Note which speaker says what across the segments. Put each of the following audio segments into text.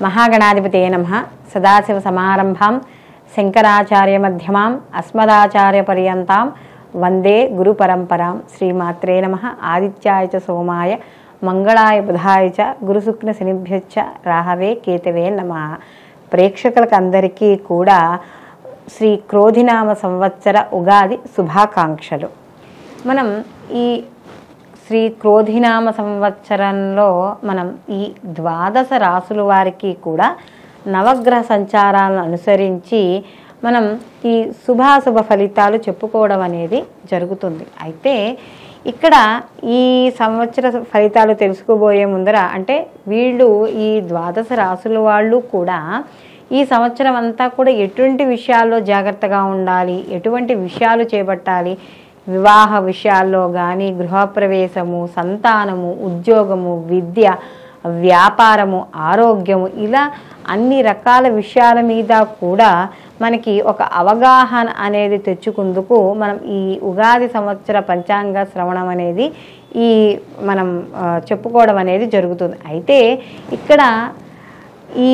Speaker 1: महागणाधिपतये नमः। सदाशिव समारंभां शंकराचार्य मध्यमां अस्मदाचार्य पर्यन्तां वंदे गुरु परंपरां। श्रीमात्रे नमः। आदित्याय च सोमाय मंगళాయ బుధాయ చ గురు శుక్ర శనిభ్యశ్చ రాహవే కేతవే నమః। ప్రేక్షకులకు అందరికీ కూడా శ్రీ క్రోధినామ సంవత్సర ఉగాది శుభాకాంక్షలు। మనం ఈ శ్రీ క్రోధినామ సంవత్సరంలో మనం ఈ ద్వాదశ రాసుల వారికి కూడా నవగ్రహ సంచారాలను అనుసరించి మనం ఈ శుభాశుభ ఫలితాలు చెప్పుకోవడం అనేది జరుగుతుంది। అయితే ఇక్కడ ఈ సంవత్సర ఫలితాలు తెలుసుకోబోయే ముందర అంటే వీళ్ళు ఈ ద్వాదశ రాసుల వాళ్ళు కూడా ఈ సంవత్సరం అంతా కూడా ఎటువంటి విషయాల్లో జాగ్రత్తగా ఉండాలి, ఎటువంటి విషయాలు చేపట్టాలి, వివాహ విషయాల్లో కానీ గృహప్రవేశము, సంతానము, ఉద్యోగము, విద్య, వ్యాపారము, ఆరోగ్యము, ఇలా అన్ని రకాల విషయాల మీద కూడా మనకి ఒక అవగాహన అనేది తెచ్చుకుందుకు మనం ఈ ఉగాది సంవత్సర పంచాంగ శ్రవణం అనేది ఈ మనం చెప్పుకోవడం అనేది జరుగుతుంది। అయితే ఇక్కడ ఈ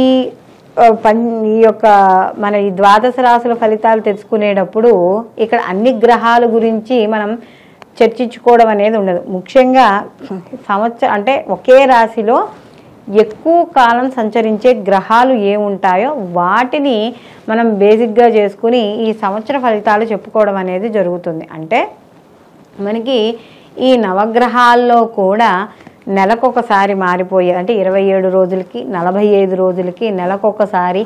Speaker 1: యొక్క మన ఈ ద్వాదశ రాశుల ఫలితాలు తెలుసుకునేటప్పుడు ఇక్కడ అన్ని గ్రహాల గురించి మనం చర్చించుకోవడం అనేది ఉండదు। ముఖ్యంగా సంవత్సరం అంటే ఒకే రాశిలో ఎక్కువ కాలం సంచరించే గ్రహాలు ఏముంటాయో వాటిని మనం బేసిక్గా చేసుకుని ఈ సంవత్సర ఫలితాలు చెప్పుకోవడం అనేది జరుగుతుంది। అంటే మనకి ఈ నవగ్రహాల్లో కూడా నెలకొకసారి మారిపోయే అంటే 27 రోజులకి 45 రోజులకి నెలకొకసారి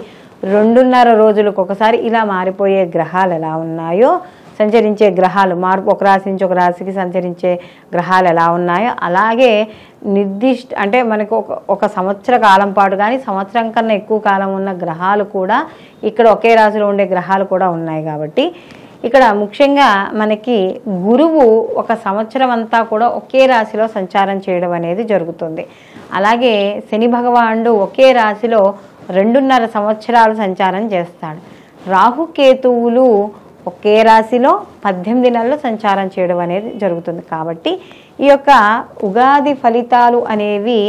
Speaker 1: 2.5 రోజులకు ఒకసారి ఇలా మారిపోయే గ్రహాలు ఎలా ఉన్నాయో, సంచరించే గ్రహాలు మార్పు ఒక రాశి నుంచి ఒక రాశికి సంచరించే గ్రహాలు ఎలా ఉన్నాయో అలాగే నిర్దిష్ట అంటే మనకు ఒక సంవత్సర కాలం పాటు కానీ సంవత్సరం కన్నా ఎక్కువ కాలం ఉన్న గ్రహాలు కూడా ఇక్కడ ఒకే రాశిలో ఉండే గ్రహాలు కూడా ఉన్నాయి। కాబట్టి ఇక్కడ ముఖ్యంగా మనకి గురువు ఒక సంవత్సరం అంతా కూడా ఒకే రాశిలో సంచారం చేయడం అనేది జరుగుతుంది। అలాగే శని భగవానుడు ఒకే రాశిలో 2.5 సంవత్సరాలు సంచారం చేస్తాడు। రాహుకేతువులు ఒకే రాశిలో 18 నెలలు సంచారం చేయడం అనేది జరుగుతుంది। కాబట్టి ఈ యొక్క ఉగాది ఫలితాలు అనేవి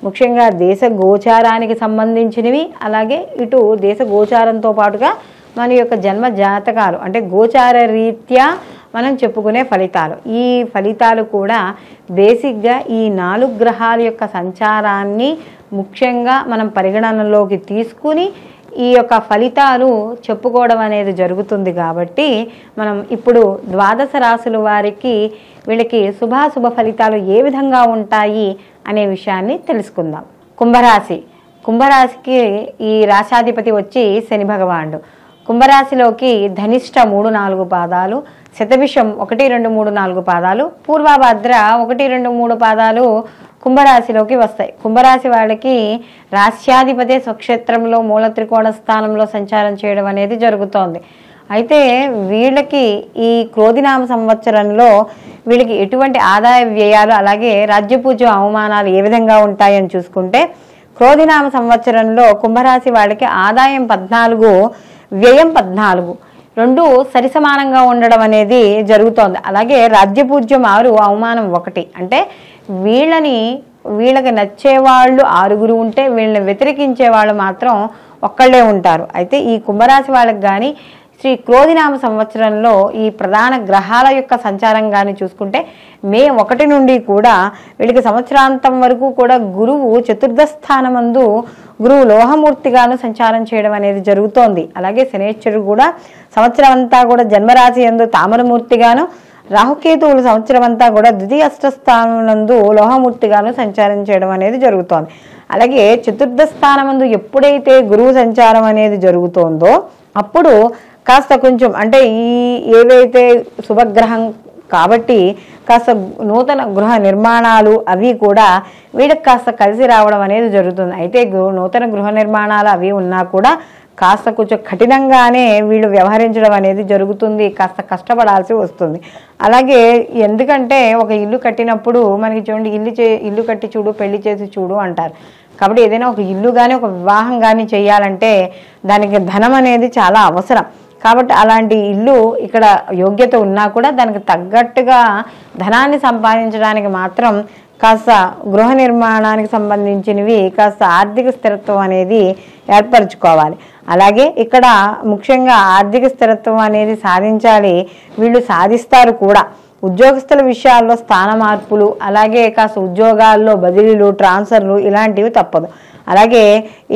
Speaker 1: ముఖ్యంగా దేశ గోచారానికి సంబంధించినవి, అలాగే ఇటు దేశ గోచారంతో పాటుగా మన యొక్క జన్మ జాతకాలు అంటే గోచార రీత్యా మనం చెప్పుకునే ఫలితాలు। ఈ ఫలితాలు కూడా బేసిక్గా ఈ 4 గ్రహాల యొక్క సంచారాన్ని ముఖ్యంగా మనం పరిగణనలోకి తీసుకుని ఈ యొక్క ఫలితాలు చెప్పుకోవడం అనేది జరుగుతుంది। కాబట్టి మనం ఇప్పుడు ద్వాదశ రాశుల వారికి వీళ్ళకి శుభాశుభ ఫలితాలు ఏ విధంగా ఉంటాయి అనే విషయాన్ని తెలుసుకుందాం। కుంభరాశికి ఈ రాశాధిపతి వచ్చి శని భగవానుడు। కుంభరాశిలోకి ధనిష్ట 3-4 పాదాలు, శతభిషం 1-2-3-4 పాదాలు, పూర్వభద్ర 1-2-3 పాదాలు కుంభరాశిలోకి వస్తాయి। కుంభరాశి వాళ్ళకి రాశ్యాధిపతి స్వక్షేత్రంలో మూల త్రికోణ స్థానంలో సంచారం చేయడం అనేది జరుగుతోంది। అయితే వీళ్ళకి ఈ క్రోధినామ సంవత్సరంలో వీళ్ళకి ఎటువంటి ఆదాయ వ్యయాలు అలాగే రాజ్యపూజ్య అవమానాలు ఏ విధంగా ఉంటాయని చూసుకుంటే క్రోధినామ సంవత్సరంలో కుంభరాశి వాళ్ళకి ఆదాయం 14, వ్యయం 14, రెండు సరిసమానంగా ఉండడం అనేది జరుగుతోంది। అలాగే రాజ్యపూజ్యం 6, అవమానం 1। అంటే వీళ్ళకి నచ్చేవాళ్ళు 6 ఉంటే వీళ్ళని వ్యతిరేకించే వాళ్ళు మాత్రం ఒక్కళ్ళే ఉంటారు। అయితే ఈ కుంభరాశి వాళ్ళకి కానీ శ్రీ క్రోధినామ సంవత్సరంలో ఈ ప్రధాన గ్రహాల యొక్క సంచారం కానీ చూసుకుంటే మే 1 నుండి కూడా వీళ్ళకి సంవత్సరాంతం వరకు కూడా గురువు చతుర్థ స్థానమందు గురువు లోహమూర్తిగాను సంచారం చేయడం అనేది జరుగుతోంది। అలాగే శనేశ్వరుడు కూడా సంవత్సరం అంతా కూడా జన్మరాశి యందు తామరమూర్తిగాను, రాహుకేతువులు సంవత్సరం అంతా కూడా ద్వితీయ అష్టస్థానంలో లోహమూర్తిగాను సంచారం చేయడం అనేది జరుగుతోంది। అలాగే చతుర్థ స్థానమందు ఎప్పుడైతే గురువు సంచారం అనేది జరుగుతోందో అప్పుడు కాస్త కొంచెం అంటే ఈ ఏవైతే శుభగ్రహం కాబట్టి కాస్త నూతన గృహ నిర్మాణాలు అవి కూడా వీళ్ళకి కాస్త కలిసి రావడం అనేది జరుగుతుంది। అయితే నూతన గృహ నిర్మాణాలు అవి ఉన్నా కూడా కాస్త కొంచెం కఠినంగానే వీళ్ళు వ్యవహరించడం అనేది జరుగుతుంది, కాస్త కష్టపడాల్సి వస్తుంది। అలాగే ఎందుకంటే ఒక ఇల్లు కట్టినప్పుడు మనకి చూడండి ఇల్లు కట్టి చూడు పెళ్లి చేసి చూడు అంటారు। కాబట్టి ఏదైనా ఒక ఇల్లు కానీ ఒక వివాహం కానీ చేయాలంటే దానికి ధనం అనేది చాలా అవసరం। కాబట్టి అలాంటి ఇల్లు ఇక్కడ యోగ్యత ఉన్నా కూడా దానికి తగ్గట్టుగా ధనాన్ని సంపాదించడానికి మాత్రం కాస్త గృహ నిర్మాణానికి సంబంధించినవి కాస్త ఆర్థిక స్థిరత్వం అనేది ఏర్పరచుకోవాలి. అలాగే ఇక్కడ ముఖ్యంగా ఆర్థిక స్థిరత్వం అనేది సాధించాలి, వీళ్ళు సాధిస్తారు కూడా. ఉద్యోగస్తుల విషయాల్లో స్థాన మార్పులు, అలాగే కాస్త ఉద్యోగాల్లో బదిలీలు, ట్రాన్స్ఫర్లు ఇలాంటివి తప్పదు. అలాగే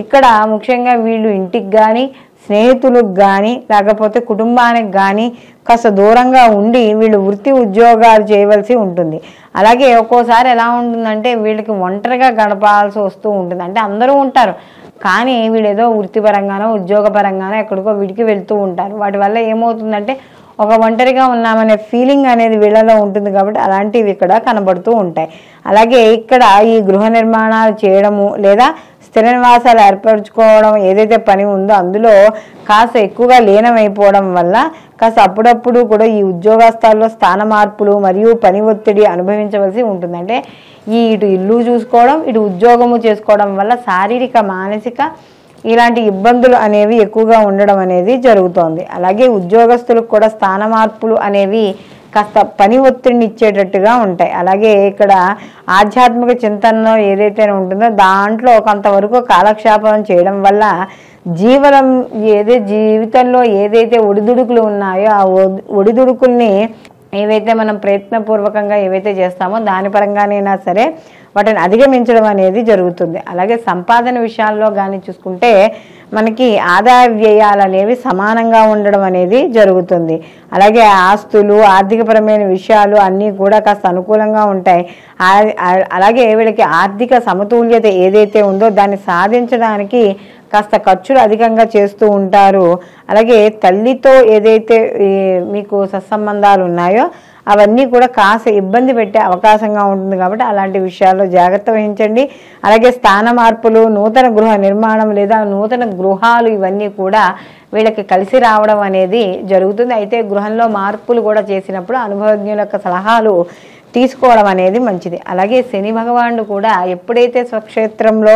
Speaker 1: ఇక్కడ ముఖ్యంగా వీళ్ళు ఇంటికి కానీ, స్నేహితులకు కానీ, లేకపోతే కుటుంబానికి కానీ కాస్త దూరంగా ఉండి వీళ్ళు వృత్తి ఉద్యోగాలు చేయవలసి ఉంటుంది. అలాగే ఒక్కోసారి ఎలా ఉంటుందంటే వీళ్ళకి ఒంటరిగా గడపాల్సి వస్తూ ఉంటుంది. అంటే అందరూ ఉంటారు కానీ వీళ్ళు ఏదో వృత్తిపరంగానో ఉద్యోగపరంగానో ఎక్కడికో వీడికి వెళ్తూ ఉంటారు. వాటి వల్ల ఏమవుతుందంటే ఒక ఒంటరిగా ఉన్నామనే ఫీలింగ్ అనేది వీళ్ళలో ఉంటుంది. కాబట్టి అలాంటివి ఇక్కడ కనబడుతూ ఉంటాయి. అలాగే ఇక్కడ ఈ గృహ నిర్మాణాలు చేయడము లేదా స్థిర నివాసాలు ఏర్పరచుకోవడం ఏదైతే పని ఉందో అందులో కాస్త ఎక్కువగా లీనమైపోవడం వల్ల కాస్త అప్పుడప్పుడు కూడా ఈ ఉద్యోగస్థాల్లో స్థాన మార్పులు మరియు పని ఒత్తిడి అనుభవించవలసి ఉంటుంది. అంటే ఇటు ఇల్లు చూసుకోవడం, ఇటు ఉద్యోగము చేసుకోవడం వల్ల శారీరక, మానసిక ఇలాంటి ఇబ్బందులు అనేవి ఎక్కువగా ఉండడం అనేది జరుగుతోంది. అలాగే ఉద్యోగస్తులకు కూడా స్థాన మార్పులు అనేవి కాస్త పని ఒత్తిడిని ఇచ్చేటట్టుగా ఉంటాయి. అలాగే ఇక్కడ ఆధ్యాత్మిక చింతనలో ఏదైతే ఉంటుందో దాంట్లో కొంతవరకు కాలక్షేపం చేయడం వల్ల జీవితంలో ఏదైతే ఒడిదుడుకులు ఉన్నాయో ఆ ఒడిదుడుకుల్ని ఏవైతే మనం ప్రయత్నపూర్వకంగా ఏవైతే చేస్తామో దాని పరంగానైనా సరే వాటిని అధిగమించడం అనేది జరుగుతుంది. అలాగే సంపాదన విషయాల్లో కానీ చూసుకుంటే మనకి ఆదాయ వ్యయాలు అనేవి సమానంగా ఉండడం అనేది జరుగుతుంది. అలాగే ఆస్తులు, ఆర్థికపరమైన విషయాలు అన్నీ కూడా కాస్త అనుకూలంగా ఉంటాయి. అలాగే వీళ్ళకి ఆర్థిక సమతుల్యత ఏదైతే ఉందో దాన్ని సాధించడానికి కాస్త ఖర్చులు అధికంగా చేస్తూ ఉంటారు. అలాగే తల్లితో ఏదైతే మీకు సత్సంబంధాలు ఉన్నాయో అవన్నీ కూడా కాస్త ఇబ్బంది పెట్టే అవకాశంగా ఉంటుంది. కాబట్టి అలాంటి విషయాల్లో జాగ్రత్త వహించండి. అలాగే స్థాన మార్పులు, నూతన గృహ నిర్మాణం లేదా నూతన గృహాలు ఇవన్నీ కూడా వీళ్ళకి కలిసి రావడం అనేది జరుగుతుంది. అయితే గృహంలో మార్పులు కూడా చేసినప్పుడు అనుభవజ్ఞుల యొక్క సలహాలు తీసుకోవడం అనేది మంచిది. అలాగే శని భగవానుడు కూడా ఎప్పుడైతే స్వక్షేత్రంలో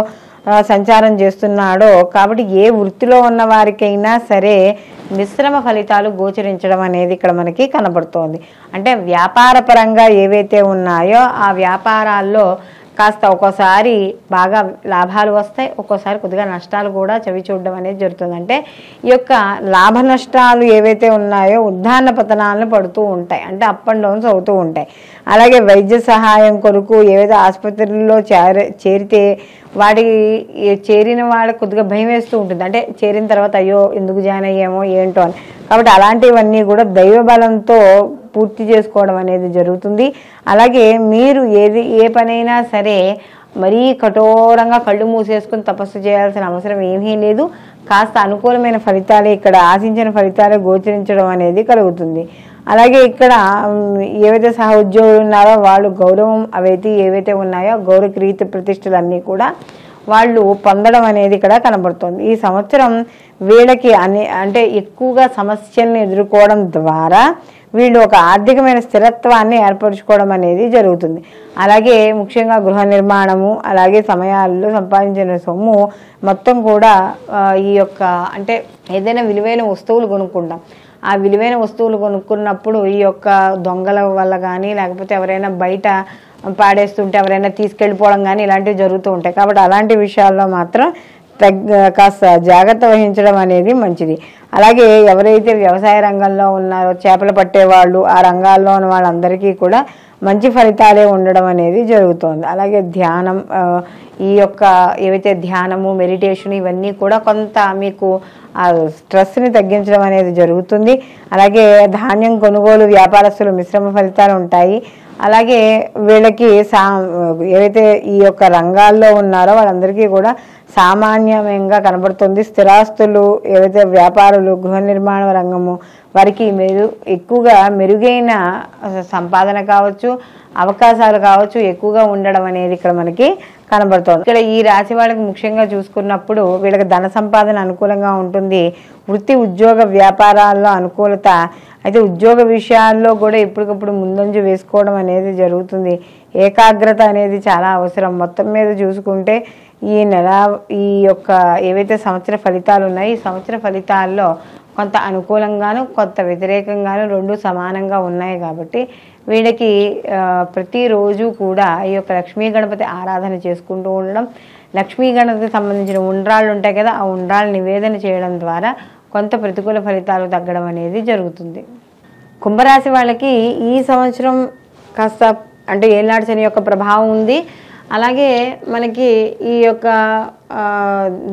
Speaker 1: సంచారం చేస్తున్నాడో కాబట్టి ఏ వృత్తిలో ఉన్న వారికైనా సరే మిశ్రమ ఫలితాలు గోచరించడం అనేది ఇక్కడ మనకి కనబడుతోంది. అంటే వ్యాపార పరంగా ఏవైతే ఉన్నాయో ఆ వ్యాపారాల్లో కాస్త ఒక్కోసారి బాగా లాభాలు వస్తాయి, ఒక్కోసారి కొద్దిగా నష్టాలు కూడా చవి చూడడం అనేది జరుగుతుంది. అంటే ఈ యొక్క లాభ నష్టాలు ఏవైతే ఉన్నాయో ఉద్దాన పతనాలను పడుతూ ఉంటాయి, అంటే అప్ అండ్ డౌన్స్ అవుతూ ఉంటాయి. అలాగే వైద్య సహాయం కొరకు ఏవైతే ఆసుపత్రుల్లో చేరితే వాడికి చేరిన వాళ్ళకి కొద్దిగా భయం వేస్తూ ఉంటుంది. అంటే చేరిన తర్వాత అయ్యో ఎందుకు జాయిన్ అయ్యామో ఏంటో అని. కాబట్టి అలాంటివన్నీ కూడా దైవ బలంతో పూర్తి చేసుకోవడం అనేది జరుగుతుంది. అలాగే మీరు ఏ పనైనా సరే మరీ కఠోరంగా కళ్ళు మూసేసుకుని తపస్సు చేయాల్సిన అవసరం ఏమీ లేదు. కాస్త అనుకూలమైన ఫలితాలే ఇక్కడ ఆశించిన ఫలితాలే గోచరించడం అనేది కలుగుతుంది. అలాగే ఇక్కడ ఏవైతే సహ ఉద్యోగులు ఉన్నారో వాళ్ళు గౌరవం అవైతే ఏవైతే ఉన్నాయో గౌరవ కీర్తి ప్రతిష్టలన్నీ కూడా వాళ్ళు పొందడం అనేది ఇక్కడ కనబడుతుంది. ఈ సంవత్సరం వీళ్ళకి అంటే ఎక్కువగా సమస్యలను ఎదుర్కోవడం ద్వారా వీళ్ళు ఒక ఆర్థికమైన స్థిరత్వాన్ని ఏర్పరచుకోవడం అనేది జరుగుతుంది. అలాగే ముఖ్యంగా గృహ నిర్మాణము, అలాగే సమయాల్లో సంపాదించిన సొమ్ము మొత్తం కూడా ఈ యొక్క అంటే ఏదైనా విలువైన వస్తువులు కొనుక్కుంటాం. ఆ విలువైన వస్తువులు కొనుక్కున్నప్పుడు ఈ యొక్క దొంగల వల్ల కానీ లేకపోతే ఎవరైనా బయట పాడేస్తుంటే ఎవరైనా తీసుకెళ్ళిపోవడం కానీ ఇలాంటివి జరుగుతూ ఉంటాయి. కాబట్టి అలాంటి విషయాల్లో మాత్రం కాస్త జాగ్రత్త వహించడం అనేది మంచిది. అలాగే ఎవరైతే వ్యవసాయ రంగంలో ఉన్నారో చేపలు పట్టేవాళ్ళు ఆ రంగాల్లో ఉన్న వాళ్ళందరికీ కూడా మంచి ఫలితాలే ఉండడం అనేది జరుగుతోంది. అలాగే ధ్యానం, ఈ యొక్క ఏవైతే ధ్యానము, మెడిటేషన్ ఇవన్నీ కూడా కొంత మీకు ఆ స్ట్రెస్ని తగ్గించడం అనేది జరుగుతుంది. అలాగే ధాన్యం కొనుగోలు వ్యాపారస్తులు మిశ్రమ ఫలితాలు ఉంటాయి. అలాగే వీళ్ళకి ఏవైతే ఈ యొక్క రంగాల్లో ఉన్నారో వాళ్ళందరికీ కూడా సామాన్యంగా కనబడుతుంది. స్థిరాస్తులు ఏవైతే వ్యాపారులు, గృహ నిర్మాణ రంగము వారికి ఎక్కువగా మెరుగైన సంపాదన కావచ్చు, అవకాశాలు కావచ్చు ఎక్కువగా ఉండడం అనేది ఇక్కడ మనకి కనబడుతుంది. ఇక్కడ ఈ రాశి వాళ్ళకి ముఖ్యంగా చూసుకున్నప్పుడు వీళ్ళకి ధన సంపాదన అనుకూలంగా ఉంటుంది. వృత్తి, ఉద్యోగ, వ్యాపారాల్లో అనుకూలత. అయితే ఉద్యోగ విషయాల్లో కూడా ఎప్పటికప్పుడు ముందంజు వేసుకోవడం అనేది జరుగుతుంది. ఏకాగ్రత అనేది చాలా అవసరం. మొత్తం మీద చూసుకుంటే ఈ నెల ఈ యొక్క ఏవైతే సంవత్సర ఫలితాలు ఉన్నాయో ఈ సంవత్సర ఫలితాల్లో కొంత అనుకూలంగాను కొంత వ్యతిరేకంగాను రెండు సమానంగా ఉన్నాయి. కాబట్టి వీళ్ళకి ప్రతిరోజు కూడా ఈ యొక్క లక్ష్మీ గణపతి ఆరాధన చేసుకుంటూ ఉండడం, లక్ష్మీ గణపతికి సంబంధించిన ఉండ్రాళ్ళు ఉంటాయి కదా, ఆ ఉండ్రాళ్ళు నివేదన చేయడం ద్వారా కొంత ప్రతికూల ఫలితాలు తగ్గడం అనేది జరుగుతుంది. కుంభరాశి వాళ్ళకి ఈ సంవత్సరం కాస్త అంటే ఏళ్ళనాటి శని యొక్క ప్రభావం ఉంది. అలాగే మనకి ఈ యొక్క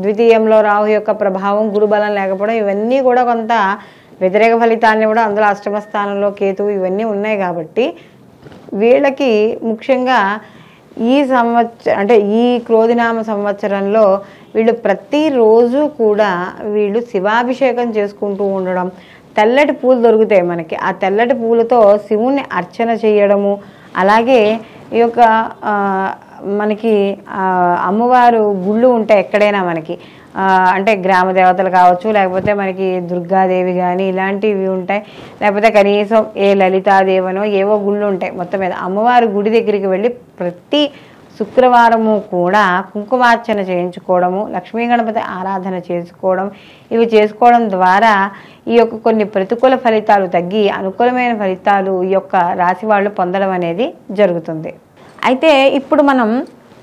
Speaker 1: ద్వితీయంలో రాహు యొక్క ప్రభావం, గురుబలం లేకపోవడం, ఇవన్నీ కూడా కొంత వ్యతిరేక ఫలితాన్ని కూడా, అందులో అష్టమ స్థానంలో కేతువు ఇవన్నీ ఉన్నాయి కాబట్టి వీళ్ళకి ముఖ్యంగా ఈ సంవత్సరం అంటే ఈ క్రోధినామ సంవత్సరంలో వీళ్ళు ప్రతిరోజు కూడా వీళ్ళు శివాభిషేకం చేసుకుంటూ ఉండడం, తెల్లటి పూలు దొరుకుతాయి మనకి, ఆ తెల్లటి పూలతో శివుణ్ణి అర్చన చేయడము, అలాగే ఈ యొక్క మనకి అమ్మవారు గుళ్ళు ఉంటాయి ఎక్కడైనా మనకి, అంటే గ్రామ దేవతలు కావచ్చు, లేకపోతే మనకి దుర్గాదేవి కానీ ఇలాంటివి ఉంటాయి, లేకపోతే కనీసం ఏ లలితాదేవనో ఏవో గుళ్ళు ఉంటాయి. మొత్తం మీద అమ్మవారి గుడి దగ్గరికి వెళ్ళి ప్రతి శుక్రవారము కూడా కుంకుమార్చన చేయించుకోవడము, లక్ష్మీ గణపతి ఆరాధన చేసుకోవడం, ఇవి చేసుకోవడం ద్వారా ఈ యొక్క కొన్ని ప్రతికూల ఫలితాలు తగ్గి అనుకూలమైన ఫలితాలు ఈ యొక్క రాశి వాళ్ళు పొందడం అనేది జరుగుతుంది. అయితే ఇప్పుడు మనం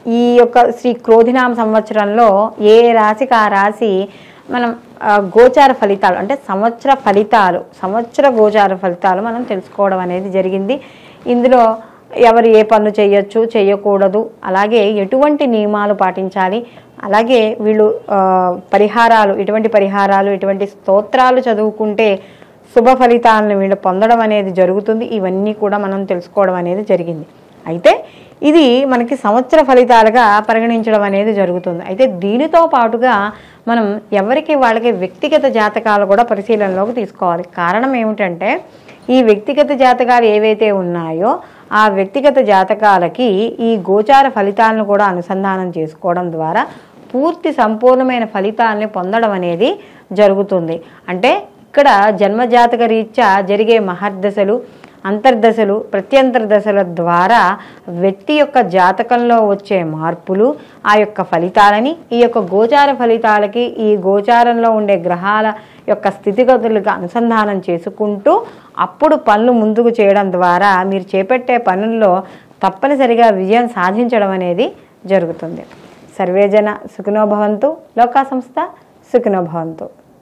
Speaker 1: ఈ యొక్క శ్రీ క్రోధినామ సంవత్సరంలో ఏ రాశికి ఆ రాశి మనం గోచార ఫలితాలు అంటే సంవత్సర గోచార ఫలితాలు మనం తెలుసుకోవడం అనేది జరిగింది. ఇందులో ఎవరు ఏ పనులు చేయొచ్చు, చేయకూడదు, అలాగే ఎటువంటి నియమాలు పాటించాలి, అలాగే వీళ్ళు ఎటువంటి స్తోత్రాలు చదువుకుంటే శుభ ఫలితాలను వీళ్ళు పొందడం అనేది జరుగుతుంది. ఇవన్నీ కూడా మనం తెలుసుకోవడం అనేది జరిగింది. అయితే ఇది మనకి సంవత్సర ఫలితాలుగా పరిగణించడం అనేది జరుగుతుంది. అయితే దీనితో పాటుగా మనం ఎవరికి వాళ్ళకి వ్యక్తిగత జాతకాలు కూడా పరిశీలనలోకి తీసుకోవాలి. కారణం ఏమిటంటే ఈ వ్యక్తిగత జాతకాలు ఏవైతే ఉన్నాయో ఆ వ్యక్తిగత జాతకాలకి ఈ గోచార ఫలితాలను కూడా అనుసంధానం చేసుకోవడం ద్వారా సంపూర్ణమైన ఫలితాలని పొందడం అనేది జరుగుతుంది. అంటే ఇక్కడ జన్మజాతక రీత్యా జరిగే మహర్దశలు, అంతర్దశలు, ప్రత్యంతర్దశల ద్వారా వ్యక్తి యొక్క జాతకంలో వచ్చే మార్పులు, ఆ యొక్క ఫలితాలని ఈ యొక్క గోచార ఫలితాలకి ఈ గోచారంలో ఉండే గ్రహాల యొక్క స్థితిగతులకు అనుసంధానం చేసుకుంటూ అప్పుడు పనులు ముందుకు చేయడం ద్వారా మీరు చేపట్టే పనుల్లో తప్పనిసరిగా విజయం సాధించడం అనేది జరుగుతుంది. సర్వేజన సుఖినో భవంతు, లోకా సంస్థ సుఖినో భవంతు.